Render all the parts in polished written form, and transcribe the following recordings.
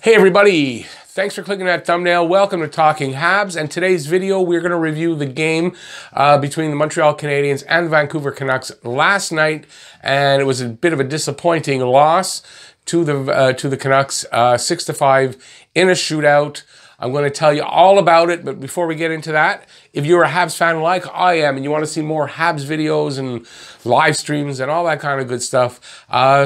Hey everybody, thanks for clicking that thumbnail. Welcome to Talking Habs, and today's video we're going to review the game between the Montreal Canadiens and the Vancouver Canucks last night, and it was a bit of a disappointing loss to the Canucks, 6-5 in a shootout. I'm going to tell you all about it, but before we get into that, if you're a Habs fan like I am and you want to see more Habs videos and live streams and all that kind of good stuff,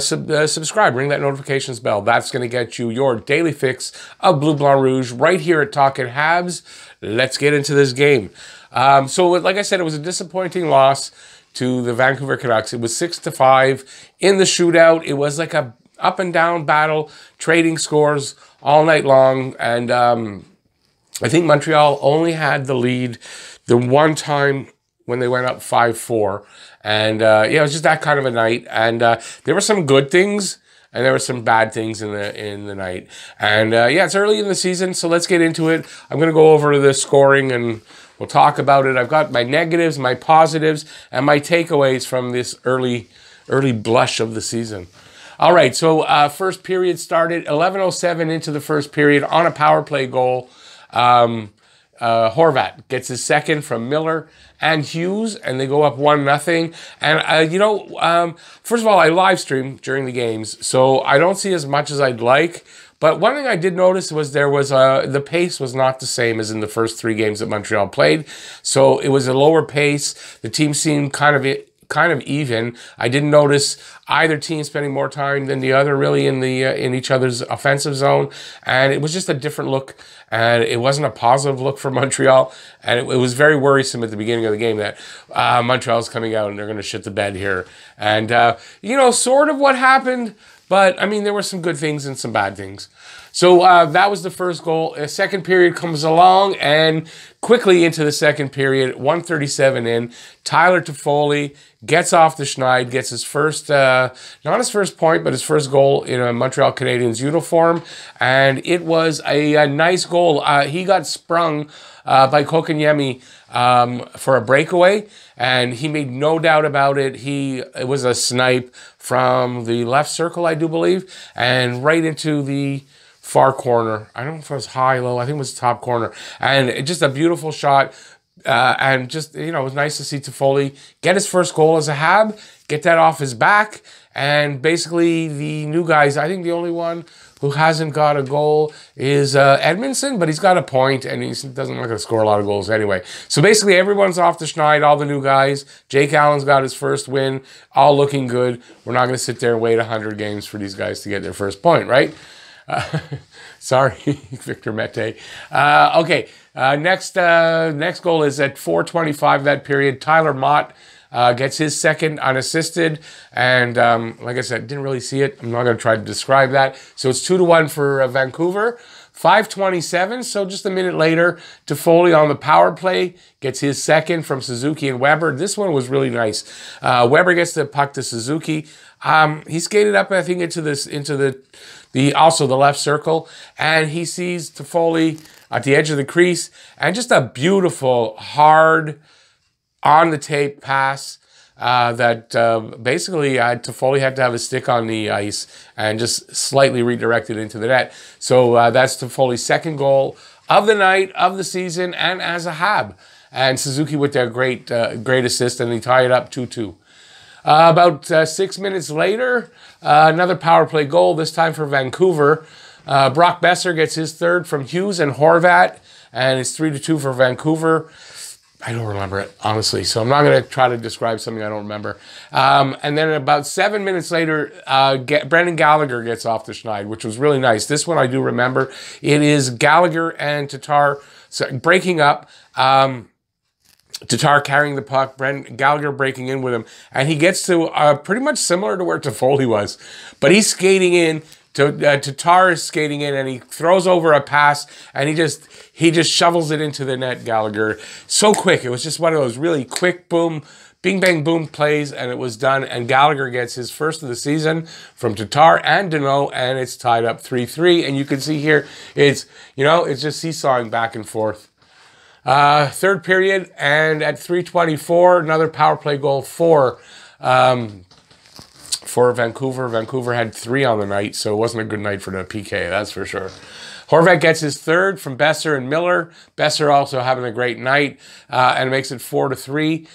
subscribe, ring that notifications bell. That's going to get you your daily fix of Bleu Blanc Rouge right here at Talking Habs. Let's get into this game. So like I said, it was a disappointing loss to the Vancouver Canucks. It was 6-5 in the shootout. It was like a up and down battle, trading scores all night long, and I think Montreal only had the lead the one time when they went up 5-4, and yeah, it was just that kind of a night. And there were some good things and there were some bad things in the night. And yeah, it's early in the season, so let's get into it. I'm going to go over the scoring and we'll talk about it. I've got my negatives, my positives, and my takeaways from this early blush of the season. All right, so first period started 11:07 into the first period on a power play goal. Horvat gets his second from Miller and Hughes, and they go up 1-0. And first of all, I live stream during the games, so I don't see as much as I'd like. But one thing I did notice was the pace was not the same as in the first three games that Montreal played. So it was a lower pace. The team seemed kind of even. I didn't notice either team spending more time than the other really in each other's offensive zone, and it was just a different look, and it wasn't a positive look for Montreal, and it was very worrisome at the beginning of the game that Montreal's coming out and they're going to shit the bed here, and sort of what happened. But, I mean, there were some good things and some bad things. So that was the first goal. The second period comes along, and quickly into the second period, 1:37 in, Tyler Toffoli gets off the schneid, gets his first, not his first point, but his first goal in a Montreal Canadiens uniform. And it was a nice goal. He got sprung by Kotkaniemi for a breakaway, and he made no doubt about it. It was a snipe from the left circle, I do believe, and right into the far corner. I don't know if it was high, low. I think it was top corner. And just a beautiful shot. And just, it was nice to see Toffoli get his first goal as a Hab, get that off his back. And basically the new guys, I think the only one who hasn't got a goal is Edmondson, but he's got a point and he doesn't look to score a lot of goals anyway. So basically everyone's off the schneid, all the new guys. Jake Allen's got his first win, all looking good. We're not going to sit there and wait 100 games for these guys to get their first point, right? Sorry, Victor Mete. Okay, next goal is at 4:25 that period. Tyler Mott gets his second unassisted, and like I said, didn't really see it. I'm not going to try to describe that. So it's 2-1 for Vancouver. 5:27, so just a minute later, Toffoli on the power play gets his second from Suzuki and Weber. This one was really nice. Weber gets the puck to Suzuki. He skated up, I think, into the left circle, and he sees Toffoli at the edge of the crease, and just a beautiful, hard, on-the-tape pass that basically Toffoli had to have his stick on the ice and just slightly redirected into the net. So that's Toffoli's second goal of the night, of the season, and as a Hab. And Suzuki with their great assist, and they tie it up 2-2. About 6 minutes later, another power play goal, this time for Vancouver. Brock Besser gets his third from Hughes and Horvat, and it's 3-2 for Vancouver. I don't remember it, honestly, so I'm not going to try to describe something I don't remember. And then about 7 minutes later, Brendan Gallagher gets off the schneid, which was really nice. This one I do remember. It is Gallagher and Tatar breaking up. Tatar carrying the puck, Gallagher breaking in with him, and he gets to pretty much similar to where Toffoli was. But he's skating in, Tatar is skating in, and he throws over a pass, and he just shovels it into the net, Gallagher. So quick. It was just one of those really quick, boom, bing, bang, boom plays, and it was done. And Gallagher gets his first of the season from Tatar and Deneau, and it's tied up 3-3. And you can see here, it's just seesawing back and forth. Third period, and at 3:24, another power play goal for for Vancouver. Vancouver had 3 on the night, so it wasn't a good night for the PK, that's for sure. Horvat gets his 3rd from Besser and Miller. Besser also having a great night, and makes it 4-3.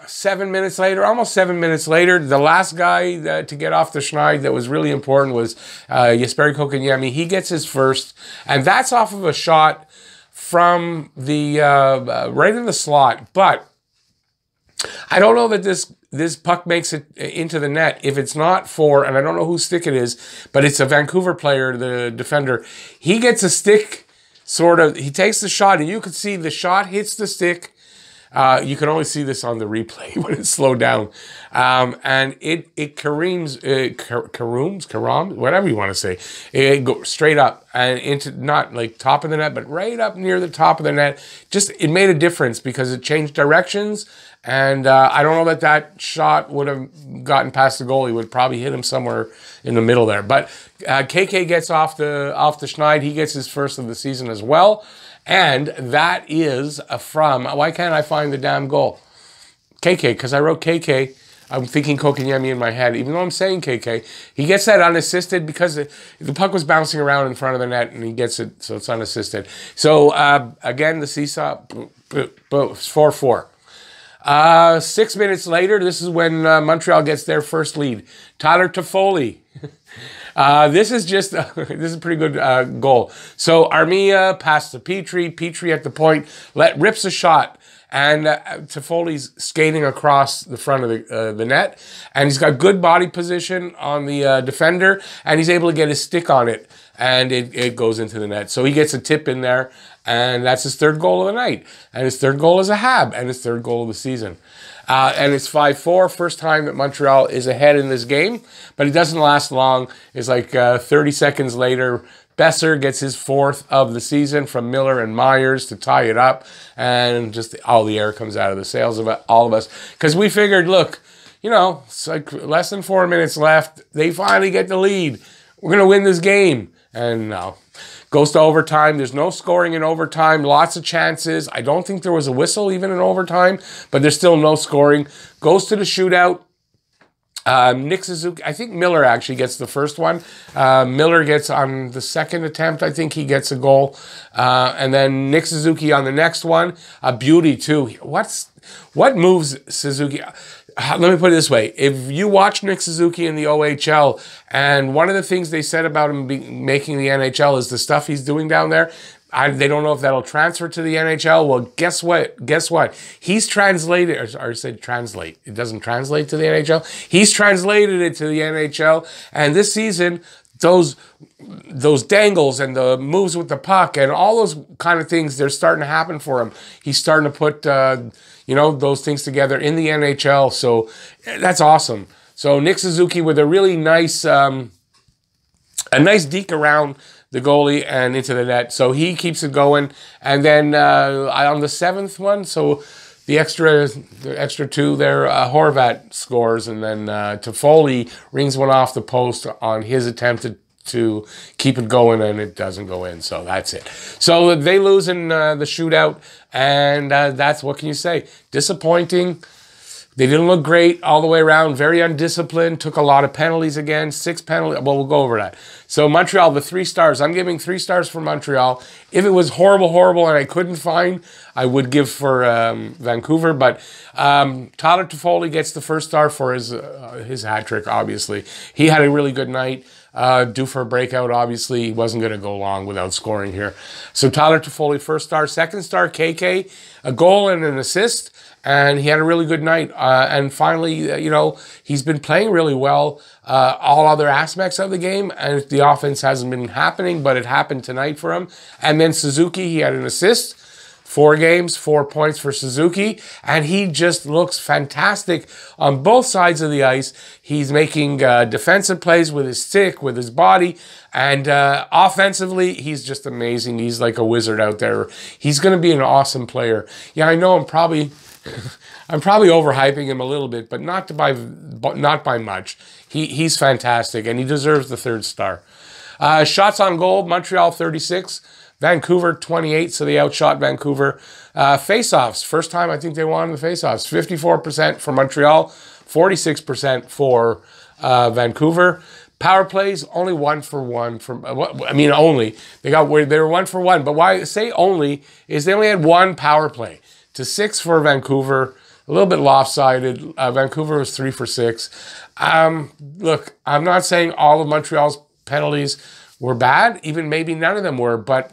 7 minutes later, almost 7 minutes later, the last guy to get off the schneid that was really important was Jesperi Kotkaniemi. He gets his first, and that's off of a shot from the right in the slot. But I don't know that this puck makes it into the net. If it's not for, and I don't know whose stick it is, but it's a Vancouver player, the defender. He gets a stick, sort of, he takes the shot, and you can see the shot hits the stick. You can only see this on the replay when it's slowed down. And it caroms, whatever you want to say. It goes straight up and into, not like top of the net, but right up near the top of the net. Just, it made a difference because it changed directions. And I don't know that shot would have gotten past the goal. He would probably hit him somewhere in the middle there. But KK gets off the schneid. He gets his first of the season as well. And that is from, why can't I find the damn goal? KK, because I wrote KK. I'm thinking Kotkaniemi in my head, even though I'm saying KK. He gets that unassisted because the puck was bouncing around in front of the net, and he gets it, so it's unassisted. So, again, the seesaw, 4-4. 6 minutes later, this is when Montreal gets their first lead. Tyler Toffoli. This is just, this is a pretty good goal. So Armia passed to Petrie. Petrie at the point rips a shot. And Toffoli's skating across the front of the net. And he's got good body position on the defender. And he's able to get his stick on it. And it goes into the net. So he gets a tip in there. And that's his 3rd goal of the night. And his 3rd goal is a Hab. And his 3rd goal of the season. And it's 5-4. First time that Montreal is ahead in this game. But it doesn't last long. It's like 30 seconds later, Besser gets his 4th of the season from Miller and Myers to tie it up. And just all the air comes out of the sails of all of us. Because we figured, look, you know, it's like less than 4 minutes left. They finally get the lead. We're going to win this game. And no. Goes to overtime. There's no scoring in overtime. Lots of chances. I don't think there was a whistle even in overtime, but there's still no scoring. Goes to the shootout. Nick Suzuki, I think Miller actually gets the first one. Miller gets on the 2nd attempt, I think he gets a goal. And then Nick Suzuki on the next one. A beauty too. What moves Suzuki? Let me put it this way. If you watch Nick Suzuki in the OHL, and one of the things they said about him making the NHL is the stuff he's doing down there, they don't know if that'll transfer to the NHL. Well, guess what? Guess what? He's translated, or I said translate. It doesn't translate to the NHL. He's translated it to the NHL. And this season, those dangles and the moves with the puck and all those kind of things, they're starting to happen for him. He's starting to put, you know, those things together in the NHL. So that's awesome. So Nick Suzuki with a really nice, a nice deke around the goalie and into the net. So he keeps it going. And then on the 7th one, so the extra 2 there, Horvat scores. And then Toffoli rings one off the post on his attempt to keep it going, and it doesn't go in. So that's it. So they lose in the shootout. And that's, what can you say? Disappointing. They didn't look great all the way around. Very undisciplined. Took a lot of penalties again. 6 penalties. Well, we'll go over that. So Montreal, the 3 stars. I'm giving 3 stars for Montreal. If it was horrible, and I couldn't find, I would give for Vancouver. But Tyler Toffoli gets the 1st star for his hat trick, obviously. He had a really good night. Due for a breakout, obviously. He wasn't going to go long without scoring here. So Tyler Toffoli, 1st star. 2nd star, KK, a goal and an assist. And he had a really good night. And finally, you know, he's been playing really well all other aspects of the game. And the offense hasn't been happening, but it happened tonight for him. And then Suzuki, he had an assist. 4 games, 4 points for Suzuki. And he just looks fantastic on both sides of the ice. He's making defensive plays with his stick, with his body. And offensively, he's just amazing. He's like a wizard out there. He's going to be an awesome player. Yeah, I know I'm probably overhyping him a little bit, but not by much. He's fantastic, and he deserves the 3rd star. Shots on goal, Montreal 36, Vancouver 28, so they outshot Vancouver. Face-offs, first time I think they won the face-offs. 54% for Montreal, 46% for Vancouver. Power plays only 1 for 1 from, I mean, only. They were 1 for 1, but why I say only is they only had 1 power play to 6 for Vancouver. A little bit lopsided. Vancouver was 3 for 6. Look, I'm not saying all of Montreal's penalties were bad. Even maybe none of them were, but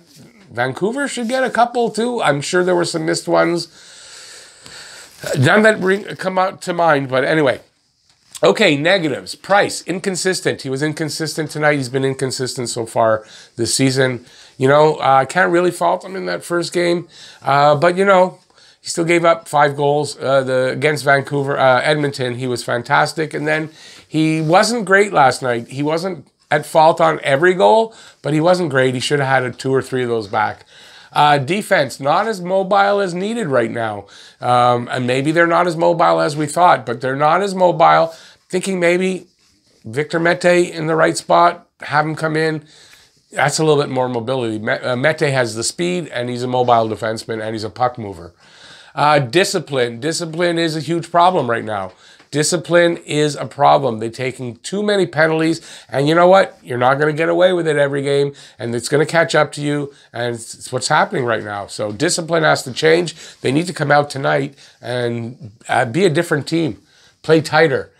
Vancouver should get a couple too. I'm sure there were some missed ones. None that come out to mind, but anyway. Okay, negatives. Price, inconsistent. He was inconsistent tonight. He's been inconsistent so far this season. You know, I can't really fault him in that first game. But, you know, he still gave up 5 goals against Vancouver. Edmonton, he was fantastic. And then he wasn't great last night. He wasn't at fault on every goal, but he wasn't great. He should have had 2 or 3 of those back. Defense, not as mobile as needed right now. And maybe they're not as mobile as we thought, but they're not as mobile. Thinking maybe Victor Mete in the right spot, have him come in. That's a little bit more mobility. Mete has the speed, and he's a mobile defenseman, and he's a puck mover. Discipline. Discipline is a huge problem right now. Discipline is a problem. They're taking too many penalties, and you know what? You're not going to get away with it every game, and it's going to catch up to you, and it's what's happening right now. So discipline has to change. They need to come out tonight and be a different team. Play tighter.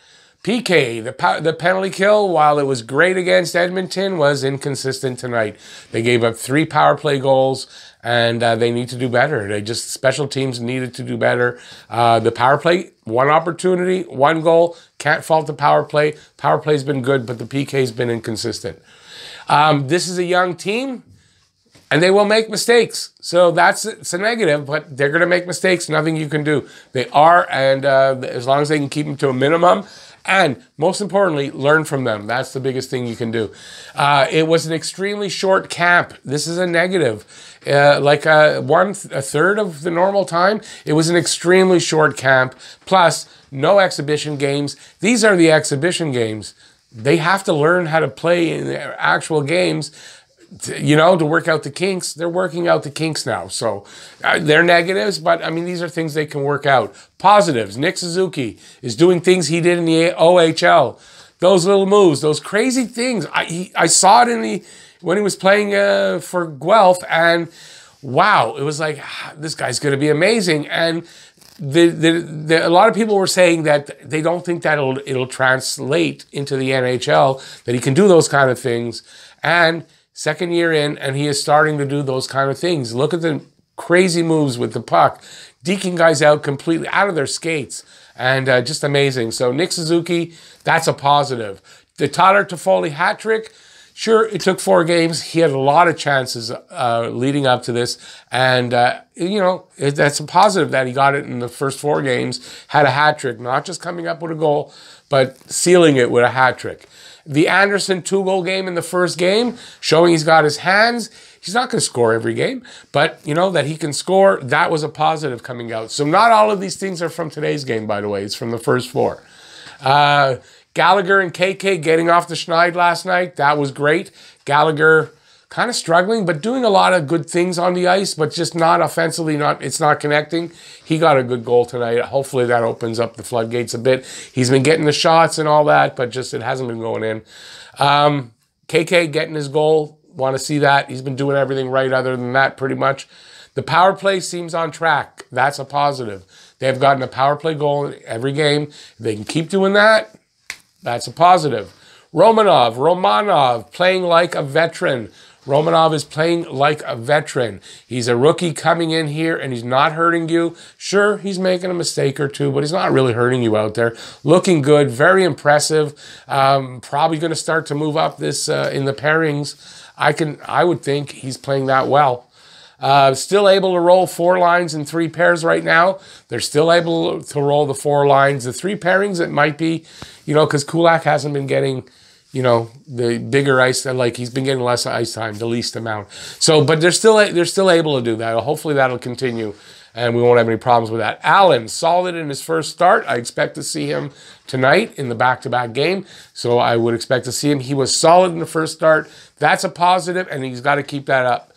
PK, the penalty kill, while it was great against Edmonton, was inconsistent tonight. They gave up 3 power play goals, and they need to do better. Special teams needed to do better. The power play, 1 opportunity, 1 goal. Can't fault the power play. Power play's been good, but the PK's been inconsistent. This is a young team, and they will make mistakes. So it's a negative, but they're going to make mistakes. Nothing you can do. They are, and as long as they can keep them to a minimum, and most importantly, learn from them. That's the biggest thing you can do. It was an extremely short camp. This is a negative. Like a third of the normal time. It was an extremely short camp. Plus, no exhibition games. These are the exhibition games. They have to learn how to play in their actual games. To work out the kinks. They're working out the kinks now. So they're negatives, but I mean, these are things they can work out. Positives. Nick Suzuki is doing things he did in the OHL. Those little moves, those crazy things. I saw it when he was playing for Guelph, and wow, it was like, this guy's going to be amazing. And a lot of people were saying that they don't think that it'll translate into the NHL, that he can do those kind of things. And second year in, and he is starting to do those kind of things. Look at the crazy moves with the puck, deking guys out completely out of their skates, and just amazing. So Nick Suzuki, that's a positive. The Tyler Toffoli hat trick, sure, it took 4 games. He had a lot of chances leading up to this, and that's a positive that he got it in the first 4 games, had a hat trick, not just coming up with a goal, but sealing it with a hat trick. The Anderson 2-goal game in the first game, showing he's got his hands. He's not going to score every game, but, that he can score, that was a positive coming out. So not all of these things are from today's game, by the way. It's from the first 4. Gallagher and KK getting off the schneid last night. That was great. Gallagher kind of struggling, but doing a lot of good things on the ice, but just not offensively, it's not connecting. He got a good goal tonight. Hopefully that opens up the floodgates a bit. He's been getting the shots and all that, but just it hasn't been going in. KK getting his goal. Want to see that. He's been doing everything right other than that, pretty much. The power play seems on track. That's a positive. They've gotten a power play goal in every game. If they can keep doing that, that's a positive. Romanov playing like a veteran. Romanov is playing like a veteran. He's a rookie coming in here, and he's not hurting you. Sure, he's making a mistake or 2, but he's not really hurting you out there. Looking good, very impressive. Probably going to start to move up this in the pairings. I would think he's playing that well. Still able to roll 4 lines and 3 pairs right now. They're still able to roll the 4 lines. The 3 pairings, it might be, because Kulak hasn't been getting, the bigger ice, like he's been getting less ice time, the least amount. So, but they're still able to do that. Hopefully that'll continue, and we won't have any problems with that. Allen, solid in his first start. I expect to see him tonight in the back-to-back game. So I would expect to see him. He was solid in the first start. That's a positive, and he's got to keep that up.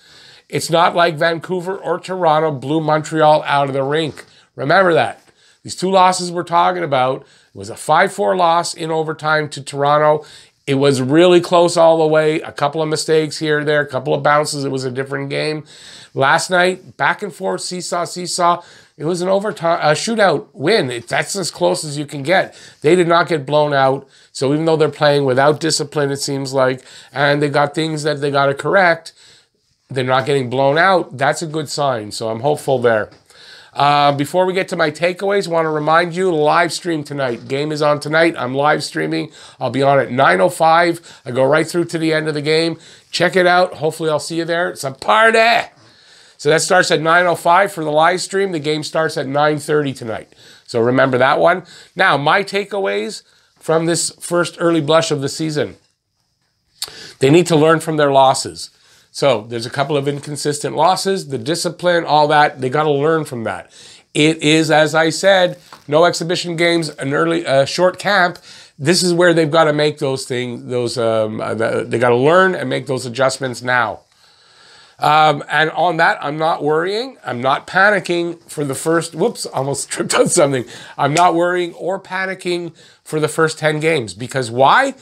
It's not like Vancouver or Toronto blew Montreal out of the rink. Remember that. These 2 losses we're talking about, It was a 5-4 loss in overtime to Toronto. It was really close all the way. A couple of mistakes here and there, a couple of bounces. It was a different game. Last night, back and forth, seesaw. It was an overtime, a shootout win. That's as close as you can get. They did not get blown out. So even though they're playing without discipline, it seems like, and they got things that they got to correct, they're not getting blown out. That's a good sign. So I'm hopeful there. Before we get to my takeaways, I want to remind you, live stream tonight. Game is on tonight. I'm live streaming. I'll be on at 9:05. I go right through to the end of the game. Check it out. Hopefully I'll see you there. It's a party. So that starts at 9:05 for the live stream. The game starts at 9:30 tonight. So remember that one. Now, my takeaways from this first early blush of the season. They need to learn from their losses. So there's a couple of inconsistent losses, the discipline, all that. They got to learn from that. It is, as I said, no exhibition games, an short camp. This is where they've got to make those things. They got to learn and make those adjustments now. And on that, I'm not worrying. I'm not panicking for the first. Whoops! Almost tripped on something. I'm not worrying or panicking for the first 10 games because why?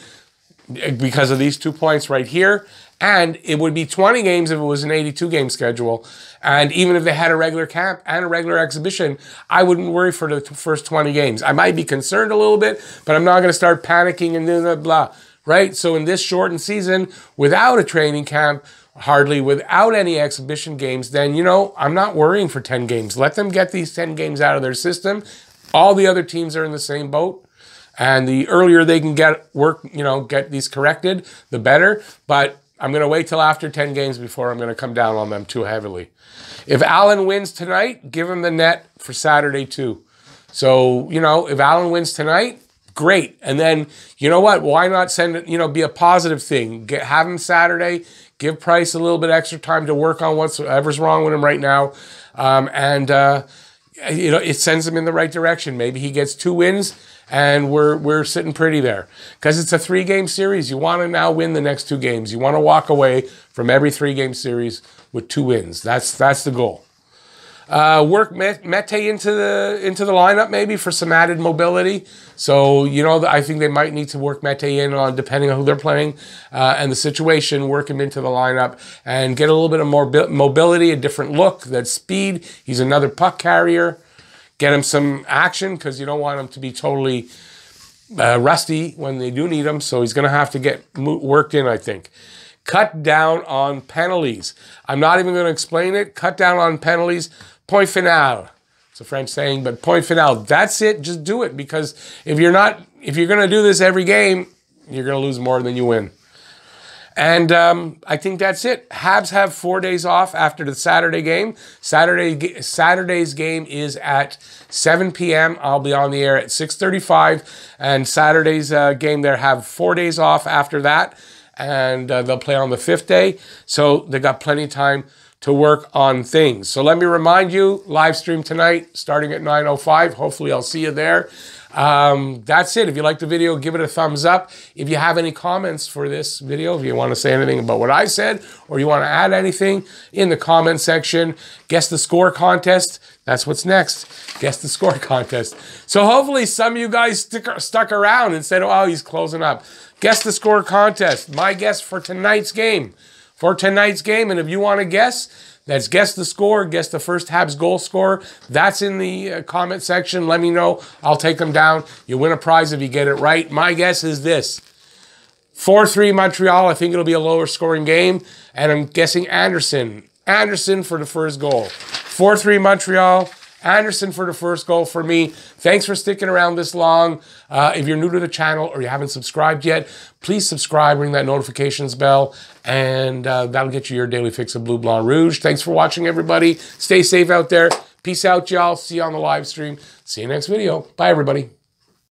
Because of these 2 points right here. And it would be 20 games if it was an 82-game schedule. And even if they had a regular camp and a regular exhibition, I wouldn't worry for the first 20 games. I might be concerned a little bit, but I'm not going to start panicking and blah, blah, right? So in this shortened season, without a training camp, hardly without any exhibition games, then, you know, I'm not worrying for 10 games. Let them get these 10 games out of their system. All the other teams are in the same boat. And the earlier they can get these corrected, the better. But I'm going to wait till after 10 games before I'm going to come down on them too heavily. If Allen wins tonight, give him the net for Saturday too. So, you know, if Allen wins tonight, great. And then, you know what? Why not send it, you know, be a positive thing. Have him Saturday. Give Price a little bit extra time to work on whatever's wrong with him right now. You know, it sends him in the right direction. Maybe he gets 2 wins. And we're sitting pretty there. Because it's a 3-game series. You want to now win the next 2 games. You want to walk away from every 3-game series with 2 wins. That's the goal. Work Mete into the lineup maybe for some added mobility. So, you know, I think they might need to work Mete in on, depending on who they're playing and the situation, work him into the lineup and get a little bit of more mobility, a different look, that speed. He's another puck carrier. Get him some action because you don't want him to be totally rusty when they do need him. So he's going to have to get worked in, I think. Cut down on penalties. I'm not even going to explain it. Cut down on penalties. Point final. It's a French saying, but point final. That's it. Just do it because if you're going to do this every game, you're going to lose more than you win. And I think that's it. Habs have 4 days off after the Saturday game. Saturday's game is at 7 p.m. I'll be on the air at 6:35. And Saturday's game, they have 4 days off after that. And they'll play on the 5th day. So they got plenty of time to work on things. So let me remind you, live stream tonight starting at 9:05. Hopefully I'll see you there. That's it. If you like the video, give it a thumbs up. If you have any comments for this video, if you want to say anything about what I said, or you want to add anything in the comment section, guess the score contest. That's what's next. Guess the score contest. So hopefully some of you guys stuck around and said, oh, he's closing up. Guess the score contest. My guess for tonight's game. And if you want to guess, that's guess the score, guess the first Habs goal scorer. That's in the comment section. Let me know. I'll take them down. You win a prize if you get it right. My guess is this. 4-3 Montreal. I think it'll be a lower scoring game. And I'm guessing Anderson. Anderson for the first goal. 4-3 Montreal. Anderson for the first goal for me. Thanks for sticking around this long. If you're new to the channel or you haven't subscribed yet, please subscribe, ring that notifications bell, and that'll get you your daily fix of Blue, Blanc, Rouge. Thanks for watching, everybody. Stay safe out there. Peace out, y'all. See you on the live stream. See you next video. Bye, everybody.